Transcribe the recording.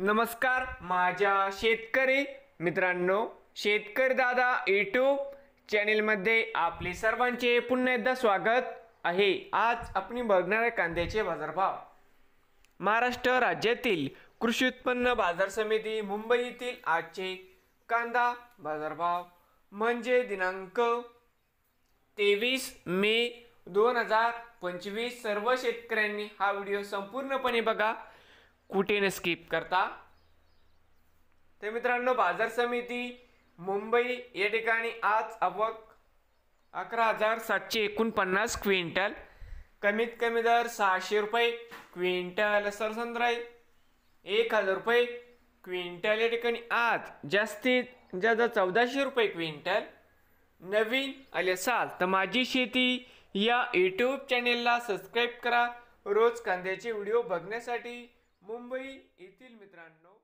नमस्कार माझ्या शेतकरी मित्रांनो, शेतकरी दादा यूट्यूब चॅनेलमध्ये आपले सर्वांचे पुन्हा एकदा स्वागत आहे। आज आपण बघणार आहे कांद्याचे बाजारभाव। महाराष्ट्र राज्यातील कृषी उत्पन्न बाजार समिती मुंबई येथील आजचे कांदा बाजारभाव म्हणजे दिनांक 23 मे 2025। सर्व शेतकऱ्यांनी हा व्हिडिओ संपूर्णपणे बघा, कुठे न स्किप करता। तर मित्रांनो, बाजार समिती मुंबई या ठिकाणी आज आवक 11,749 क्विंटल, कमीत कमी दर 600 रुपये क्विंटल, सरसंद्राई 1,000 रुपये क्विंटल या ठिकाणी आज जास्तीत जास्त 1400 रुपये क्विंटल। नवीन आले असाल तर माझी शेती या यूट्यूब चॅनेलला सबस्क्राईब करा रोज कांद्याचे व्हिडिओ बघण्यासाठी। मुंबई येथील मित्रांनो।